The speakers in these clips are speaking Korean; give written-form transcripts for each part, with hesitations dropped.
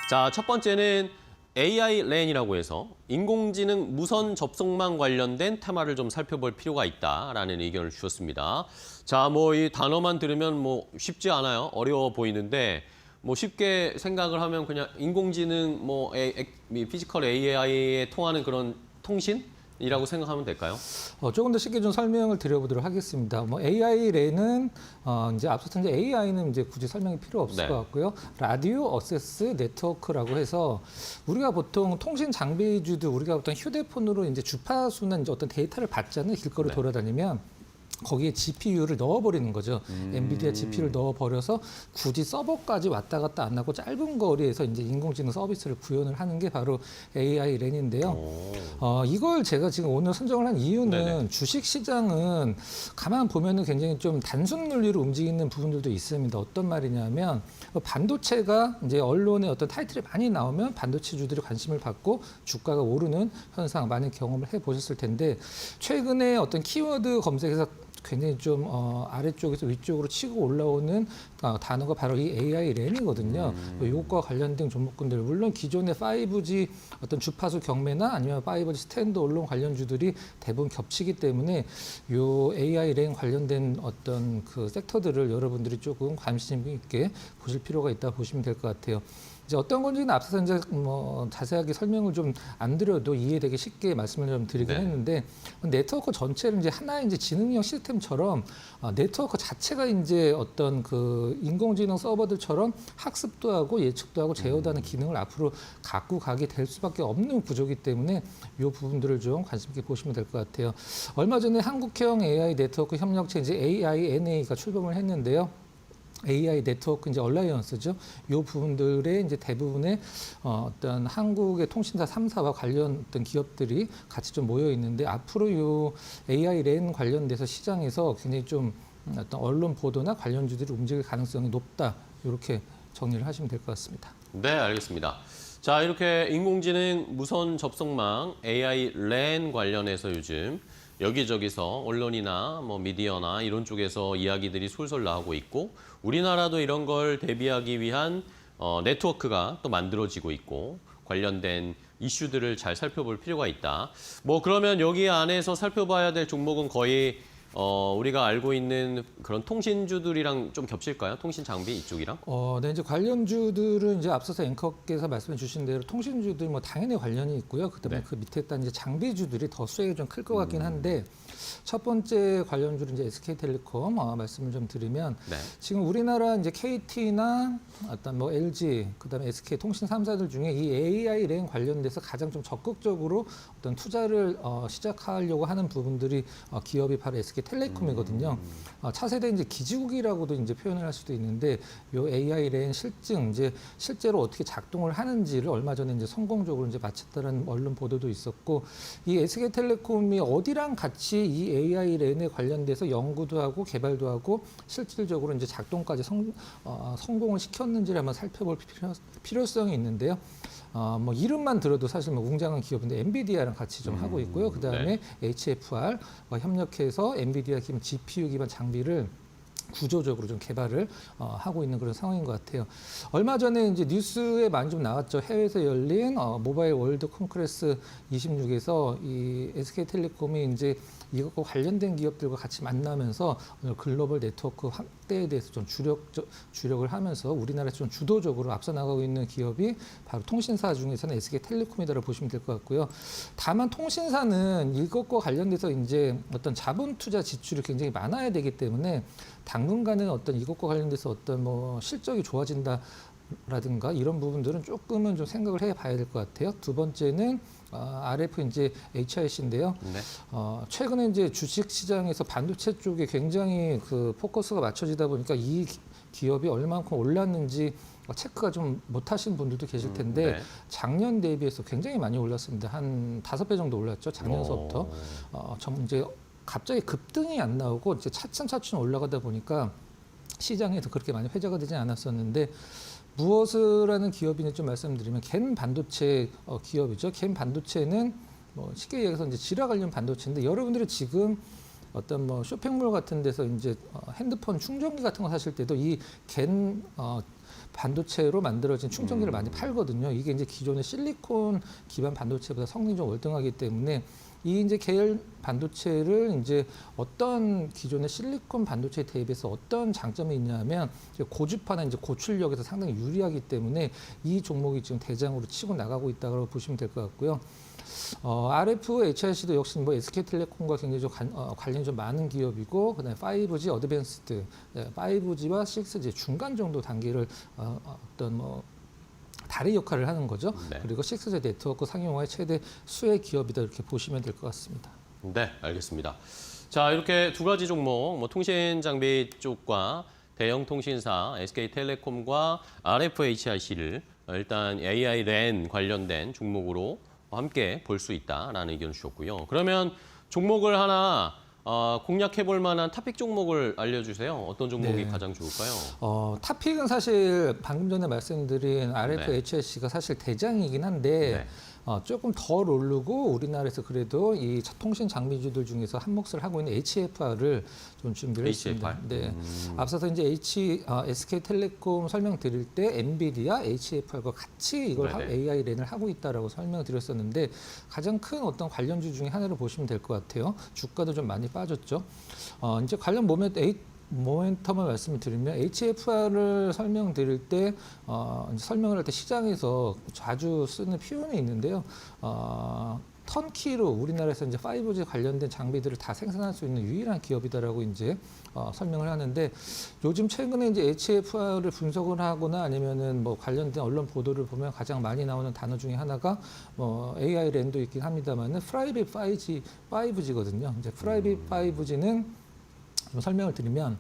자, 첫 번째는 AI 랜이라고 해서 인공지능 무선 접속망 관련된 테마를 좀 살펴볼 필요가 있다라는 의견을 주셨습니다. 자, 뭐 이 단어만 들으면 뭐 쉽지 않아요. 어려워 보이는데 뭐 쉽게 생각을 하면 그냥 인공지능 뭐 피지컬 AI에 통하는 그런 통신이라고 생각하면 될까요? 조금 더 쉽게 좀 설명을 드려보도록 하겠습니다. 뭐 AI 랜은 이제 앞서 이제 AI는 이제 굳이 설명이 필요 없을 네. 것 같고요. 라디오 어세스 네트워크라고 해서 우리가 보통 통신 장비주도 우리가 어떤 휴대폰으로 이제 주파수나 이제 어떤 데이터를 받잖아요. 길거리 네. 돌아다니면. 거기에 GPU를 넣어버리는 거죠. 엔비디아 GPU를 넣어버려서 굳이 서버까지 왔다 갔다 안 하고 짧은 거리에서 이제 인공지능 서비스를 구현을 하는 게 바로 AI 랜인데요. 이걸 제가 지금 오늘 선정을 한 이유는 네네. 주식 시장은 가만 보면은 굉장히 좀 단순 논리로 움직이는 부분들도 있습니다. 어떤 말이냐면 반도체가 이제 언론에 어떤 타이틀이 많이 나오면 반도체주들이 관심을 받고 주가가 오르는 현상 많이 경험을 해보셨을 텐데 최근에 어떤 키워드 검색에서 굉장히 좀 아래쪽에서 위쪽으로 치고 올라오는 단어가 바로 이 AI 랜이거든요. 이것과 관련된 종목군들 물론 기존의 5G 어떤 주파수 경매나 아니면 5G 스탠드 언론 관련주들이 대부분 겹치기 때문에 요 AI 랜 관련된 어떤 그 섹터들을 여러분들이 조금 관심 있게 보실 필요가 있다 보시면 될 것 같아요. 이제 어떤 건지는 앞서서 이제 뭐 자세하게 설명을 좀 안 드려도 이해되기 쉽게 말씀을 좀 드리긴 네. 했는데 네트워크 전체를 이제 하나의 이제 지능형 시스템처럼 네트워크 자체가 이제 어떤 그 인공지능 서버들처럼 학습도 하고 예측도 하고 제어도 하는 기능을 앞으로 갖고 가게 될 수밖에 없는 구조이기 때문에 이 부분들을 좀 관심 있게 보시면 될 것 같아요. 얼마 전에 한국형 AI 네트워크 협력체 이제 AINA가 출범을 했는데요. AI 네트워크 이제 얼라이언스죠. 이 부분들의 이제 대부분의 어떤 한국의 통신사 3사와 관련 어떤 기업들이 같이 좀 모여 있는데 앞으로 이 AI 랜 관련돼서 시장에서 굉장히 좀 어떤 언론 보도나 관련주들이 움직일 가능성이 높다. 이렇게 정리를 하시면 될 것 같습니다. 네, 알겠습니다. 자, 이렇게 인공지능 무선 접속망 AI 랜 관련해서 요즘 여기저기서 언론이나 뭐 미디어나 이런 쪽에서 이야기들이 솔솔 나오고 있고 우리나라도 이런 걸 대비하기 위한 네트워크가 또 만들어지고 있고 관련된 이슈들을 잘 살펴볼 필요가 있다. 뭐 그러면 여기 안에서 살펴봐야 될 종목은 거의 우리가 알고 있는 그런 통신주들이랑 좀 겹칠까요? 통신 장비 이쪽이랑? 네, 이제 관련주들은 이제 앞서서 앵커께서 말씀해 주신 대로 통신주들 뭐 당연히 관련이 있고요. 그다음에 네. 그 밑에 있던 이제 장비주들이 더 수익이 좀 클 것 같긴 한데 첫 번째 관련주는 이제 SK텔레콤 말씀을 좀 드리면 네. 지금 우리나라 이제 KT나 어떤 뭐 LG 그다음에 SK 통신 3사들 중에 이 AI 랜 관련돼서 가장 좀 적극적으로 어떤 투자를 시작하려고 하는 부분들이 기업이 바로 SK텔레콤이거든요. 차세대 이제 기지국이라고도 이제 표현을 할 수도 있는데 요 AI 랜 실증 이제 실제로 어떻게 작동을 하는지를 얼마 전에 이제 성공적으로 이제 마쳤다는 언론 보도도 있었고 이 SK텔레콤이 어디랑 같이 이 AI 랜에 관련돼서 연구도 하고 개발도 하고 실질적으로 이제 작동까지 성공을 시켰는지를 한번 살펴볼 필요성이 있는데요. 뭐 이름만 들어도 사실 뭐 웅장한 기업인데 엔비디아랑 같이 좀 하고 있고요. 그 다음에 HFR과 협력해서 엔비디아 기반 GPU 기반 장비를 구조적으로 좀 개발을 하고 있는 그런 상황인 것 같아요. 얼마 전에 이제 뉴스에 많이 좀 나왔죠. 해외에서 열린 모바일 월드 콘크레스 26에서 이 SK텔레콤이 이제 이것과 관련된 기업들과 같이 만나면서 글로벌 네트워크 확대에 대해서 좀 주력을 하면서 우리나라에서 좀 주도적으로 앞서 나가고 있는 기업이 바로 통신사 중에서는 SK텔레콤이다라고 보시면 될 것 같고요. 다만 통신사는 이것과 관련돼서 이제 어떤 자본 투자 지출이 굉장히 많아야 되기 때문에 당분간은 어떤 이것과 관련돼서 어떤 뭐 실적이 좋아진다라든가 이런 부분들은 조금은 좀 생각을 해봐야 될 것 같아요. 두 번째는 RF 이제 HIC인데요. 네. 최근에 이제 주식 시장에서 반도체 쪽에 굉장히 그 포커스가 맞춰지다 보니까 이 기업이 얼마만큼 올랐는지 체크가 좀 못하신 분들도 계실 텐데 네. 작년 대비해서 굉장히 많이 올랐습니다. 한 5배 정도 올랐죠. 작년서부터. 이제 갑자기 급등이 안 나오고 이제 차츰차츰 올라가다 보니까 시장에서 그렇게 많이 회자가 되지 않았었는데 무엇을 하는 기업인지 좀 말씀드리면 겐 반도체 기업이죠. 겐 반도체는 뭐 쉽게 얘기해서 이제 지라 관련 반도체인데 여러분들이 지금 어떤 뭐 쇼핑몰 같은 데서 이제 핸드폰 충전기 같은 거 사실 때도 이 겐 반도체로 만들어진 충전기를 많이 팔거든요. 이게 이제 기존의 실리콘 기반 반도체보다 성능이 좀 월등하기 때문에 이 이제 계열 반도체를 이제 어떤 기존의 실리콘 반도체에 대비해서 어떤 장점이 있냐면 고주파나 이제 고출력에서 상당히 유리하기 때문에 이 종목이 지금 대장으로 치고 나가고 있다고 보시면 될 것 같고요. RF, HRC도 역시 뭐 SK텔레콤과 굉장히 좀 관련이 좀 많은 기업이고, 그다음에 5G 어드밴스드, 5G와 6G 중간 정도 단계를 어떤 뭐 다리 역할을 하는 거죠. 네. 그리고 6G 네트워크 상용화의 최대 수혜 기업이다 이렇게 보시면 될 것 같습니다. 네, 알겠습니다. 자, 이렇게 두 가지 종목, 뭐 통신 장비 쪽과 대형 통신사 SK텔레콤과 RFHIC를 일단 AI 랜 관련된 종목으로 함께 볼 수 있다라는 의견 주셨고요. 그러면 종목을 하나 공략해 볼 만한 토픽 종목을 알려주세요. 어떤 종목이 네. 가장 좋을까요? 탑픽은 사실 방금 전에 말씀드린 RFHS가 사실 대장이긴 한데 네. 조금 덜 오르고 우리나라에서 그래도 이 통신 장비주들 중에서 한 몫을 하고 있는 HFR을 좀 준비를 HFR? 했습니다. 네. 앞서서 이제 SK텔레콤 설명드릴 때 엔비디아, HFR과 같이 이걸 네네. AI 랜을 하고 있다라고 설명드렸었는데 가장 큰 어떤 관련주 중에 하나를 보시면 될 것 같아요. 주가도 좀 많이 빠졌죠. 이제 관련 모멘텀을 말씀을 드리면 HFR을 설명드릴 때 설명을 할 때 시장에서 자주 쓰는 표현이 있는데요. 턴키로 우리나라에서 이제 5G 관련된 장비들을 다 생산할 수 있는 유일한 기업이다라고 이제 설명을 하는데 요즘 최근에 이제 HFR을 분석을 하거나 아니면은 뭐 관련된 언론 보도를 보면 가장 많이 나오는 단어 중에 하나가 뭐 AI 랜도 있긴 합니다만은 프라이빗 5G거든요. 이제 프라이빗 5G는 좀 설명을 드리면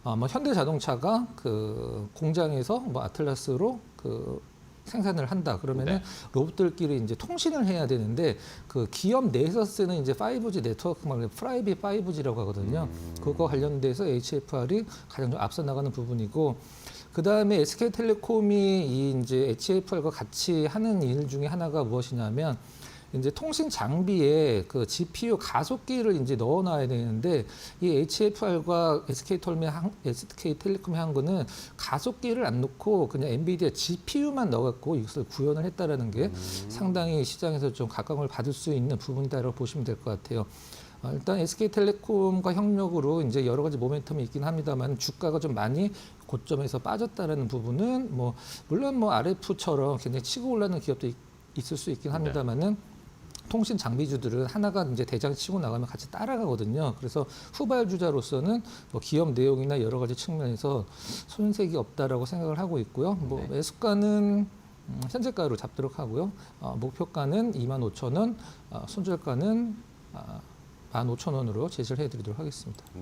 뭐 현대자동차가 그 공장에서 뭐 아틀라스로 그 생산을 한다 그러면은 로봇들끼리 이제 통신을 해야 되는데 그 기업 내에서 쓰는 이제 5G 네트워크만 프라이빗 5G라고 하거든요. 그거 관련돼서 HFR이 가장 좀 앞서 나가는 부분이고 그 다음에 SK텔레콤이 이 이제 HFR과 같이 하는 일 중에 하나가 무엇이냐면 이제 통신 장비에 그 GPU 가속기를 이제 넣어놔야 되는데 이 HFR과 SK텔레콤이 한 거는 가속기를 안 넣고 그냥 엔비디아 GPU만 넣어갖고 이것을 구현을 했다라는 게 상당히 시장에서 좀 각광을 받을 수 있는 부분이다라고 보시면 될 것 같아요. 일단 SK텔레콤과 협력으로 이제 여러 가지 모멘텀이 있긴 합니다만 주가가 좀 많이 고점에서 빠졌다라는 부분은 뭐 물론 뭐 RF처럼 굉장히 치고 올라가는 기업도 있을 수 있긴 합니다만은 통신 장비주들은 하나가 이제 대장 치고 나가면 같이 따라가거든요. 그래서 후발주자로서는 뭐 기업 내용이나 여러 가지 측면에서 손색이 없다라고 생각을 하고 있고요. 뭐 매수가는 현재가로 잡도록 하고요. 목표가는 25,000원, 손절가는 15,000원으로 제시를 해드리도록 하겠습니다.